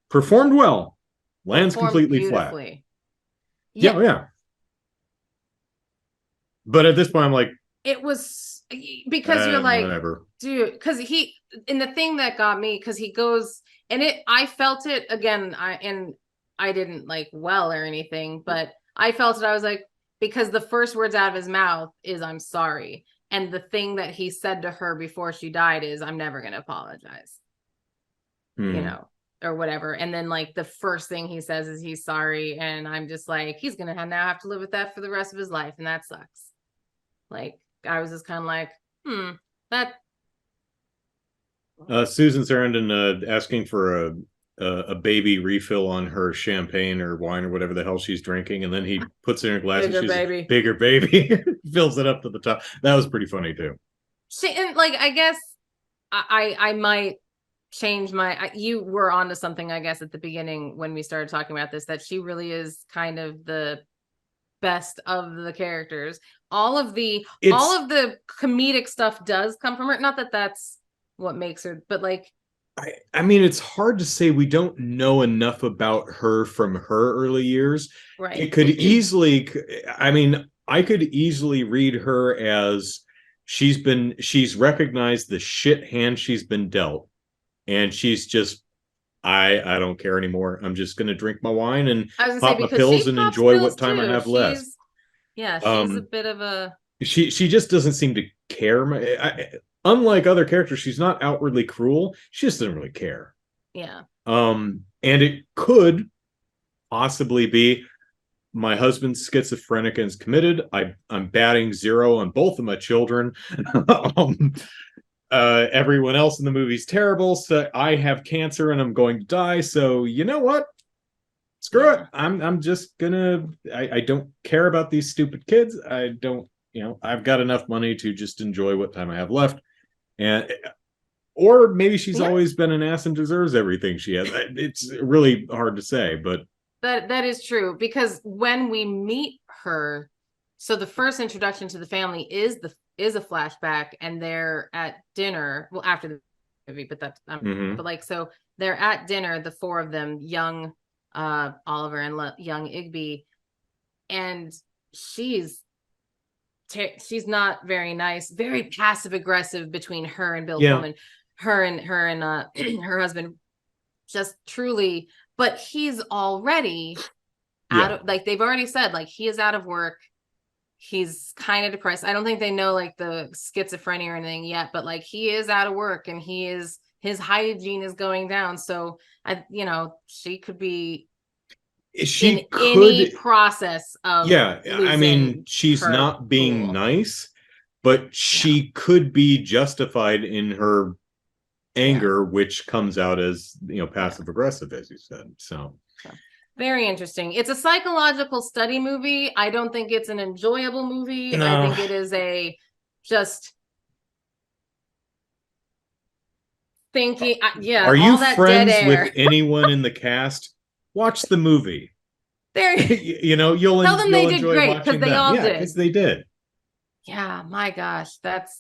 performed well, lands completely flat. Yeah. But at this point, I'm like, it was because you're like, whatever. Dude, because and the thing that got me, because he goes, and I felt it again, I didn't like well or anything, but I felt it. I was like, because the first words out of his mouth is "I'm sorry," and the thing that he said to her before she died is "I'm never going to apologize," you know, or whatever. And then like the first thing he says is he's sorry, and I'm just like, he's going to now have to live with that for the rest of his life, and that sucks. Like I was just kind of like, that. Susan Sarandon asking for a baby refill on her champagne or wine or whatever the hell she's drinking, and then he puts it in a glass bigger and she's baby. Bigger baby, fills it up to the top. That was pretty funny too. And like, I guess I might change my. You were onto something, I guess, at the beginning when we started talking about this, that she really is kind of the best of the characters. All of the comedic stuff does come from her. Not that that's what makes her, but like, I mean, it's hard to say. We don't know enough about her from her early years. Right. It could easily, I mean, I could easily read her as she's recognized the shit hand she's been dealt, and she's just, I don't care anymore. I'm just gonna drink my wine and pop my pills and enjoy what time I have left. Yeah, she's a bit of a. She just doesn't seem to care. Unlike other characters, she's not outwardly cruel. She just doesn't really care. Yeah. And it could possibly be my husband's schizophrenic and is committed. I'm batting 0 on both of my children. Everyone else in the movie's terrible. So I have cancer and I'm going to die. So you know what? Screw it. I'm just gonna. I don't care about these stupid kids. I don't. I've got enough money to just enjoy what time I have left. And or maybe she's always been an ass and deserves everything she has. It's really hard to say, but that is true, because when we meet her, so the first introduction to the family is a flashback, and they're at dinner. Well, after the movie, but that's but like, so they're at dinner, the 4 of them, young Oliver and young Igby, and she's not very nice, very passive aggressive between her and Bill Pullman, her and her husband, just truly. But he's already out of, like, they've already said, like, he is out of work. He's kind of depressed. I don't think they know like the schizophrenia or anything yet, but like, he is out of work and his hygiene is going down. So she could be any process of I mean, she's not being nice, but she could be justified in her anger, which comes out as passive aggressive, as you said. So very interesting. It's a psychological study movie. I don't think it's an enjoyable movie. No. I think it is a just thinking. Are you friends with anyone in the cast? Watch the movie. There, you'll tell them they did great, because they all did. Because they did. Yeah, my gosh,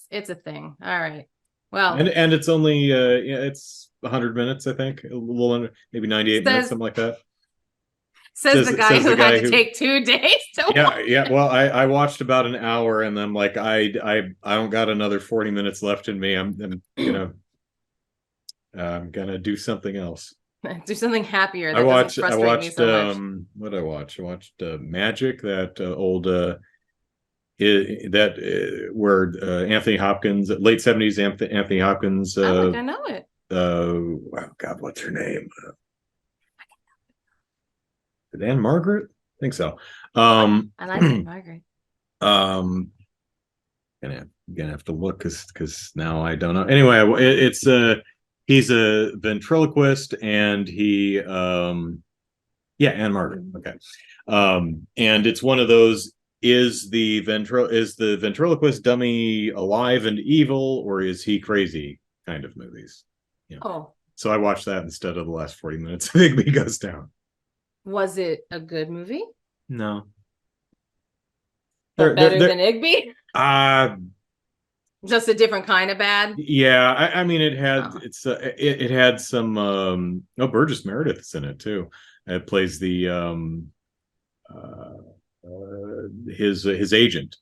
it's a thing. All right, well, and it's only it's 100 minutes, I think, a little under, maybe 98 minutes, something like that. Says the guy who had to take 2 days to watch. Yeah. Well, I watched about an hour, and then like I don't got another 40 minutes left in me. I'm gonna do something else. Do something happier. I watched what did I watch? I watched Magic, that old where Anthony Hopkins, late 70s Anthony Hopkins. I think I know it. Oh God, what's her name? Dan Margaret? I think so. I like it, Margaret. Gonna have to look because now I don't know. Anyway, it's He's a ventriloquist, and he Anne Margaret. Okay. And it's one of those, is the ventriloquist dummy alive and evil, or is he crazy kind of movies. Yeah. Oh. So I watched that instead of the last 40 minutes of Igby Goes Down. Was it a good movie? No. Better than Igby? Just a different kind of bad. Yeah, I mean, it had it had some Burgess Meredith's in it too. It plays the his agent.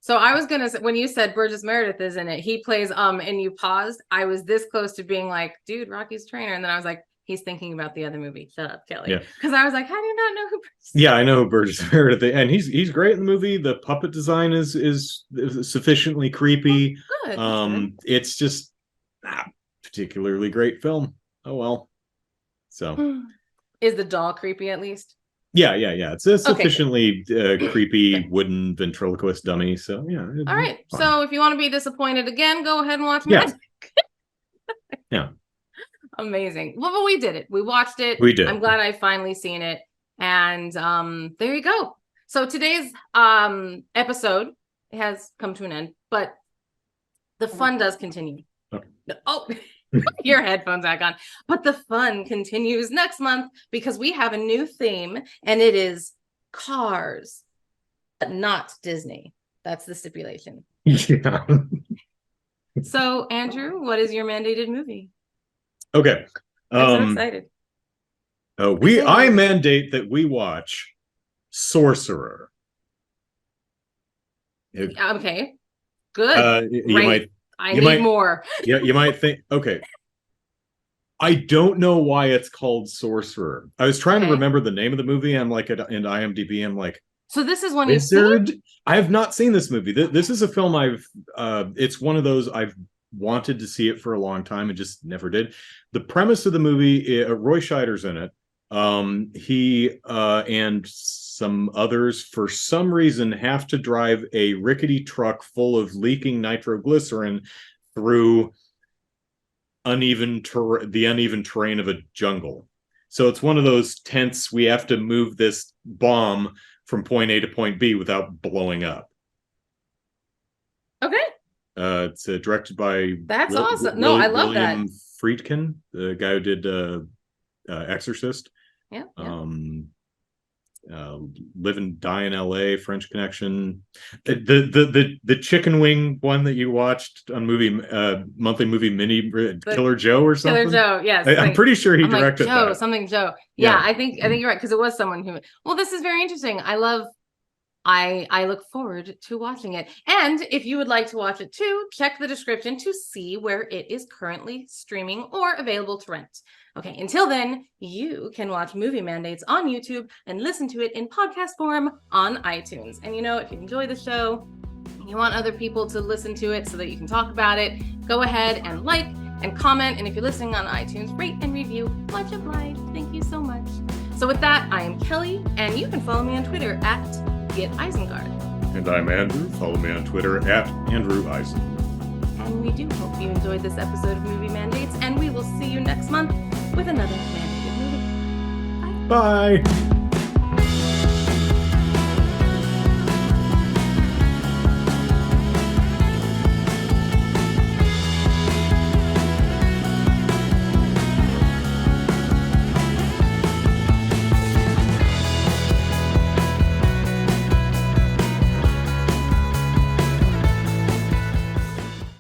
So I was gonna say, when you said Burgess Meredith is in it, he plays and you paused. I was this close to being like, dude, Rocky's trainer, and then I was like, he's thinking about the other movie. Shut up, Kelly. Yeah. Because I was like, how do you not know who Burgess? Yeah, I know who Burgess Meredith, and he's great in the movie. The puppet design is sufficiently creepy. Oh, good. It's just not particularly great film. Oh well. So is the doll creepy at least? Yeah. It's a sufficiently creepy wooden ventriloquist dummy. So yeah. All right. Fun. So if you want to be disappointed again, go ahead and watch Magic. Yeah. Amazing. Well, but we did it. We watched it. We did. I'm glad I've finally seen it. And there you go. So today's episode has come to an end, but the fun does continue. Okay. Oh, your headphones back on. But the fun continues next month because we have a new theme, and it is Cars, but not Disney. That's the stipulation. Yeah. So, Andrew, what is your mandated movie? Okay. I'm so excited. I mandate that we watch Sorcerer. Okay. Good. I need more. Yeah, you might think, okay. I don't know why it's called Sorcerer. I was trying to remember the name of the movie. I'm like, in IMDb, I'm like, so this is one you've seen? I have not seen this movie. This is a film it's one of those I've wanted to see it for a long time and just never did. The premise of the movie, Roy Scheider's in it. He and some others, for some reason, have to drive a rickety truck full of leaking nitroglycerin through the uneven terrain of a jungle. So it's one of those tense, we have to move this bomb from point A to point B without blowing up. Okay. It's directed by awesome. I love William that. Friedkin, the guy who did Exorcist. Yeah. Live and Die in LA, French Connection. The chicken wing one that you watched on monthly movie mini, Killer Joe or something. Killer Joe, yes. I'm pretty sure he directed Joe, that. Joe. Yeah, I think you're right, because it was someone who. Well, this is very interesting. I look forward to watching it. And if you would like to watch it too, check the description to see where it is currently streaming or available to rent. Okay, until then, you can watch Movie Mandates on YouTube and listen to it in podcast form on iTunes. And if you enjoy the show, you want other people to listen to it so that you can talk about it, go ahead and like and comment. And if you're listening on iTunes, rate and review. Much obliged. Thank you so much. So with that, I am Kelly, and you can follow me on Twitter at @Isengard. And I'm Andrew. Follow me on Twitter at Andrew Eisen. And we do hope you enjoyed this episode of Movie Mandates, and we will see you next month with another mandated movie. Bye. Bye.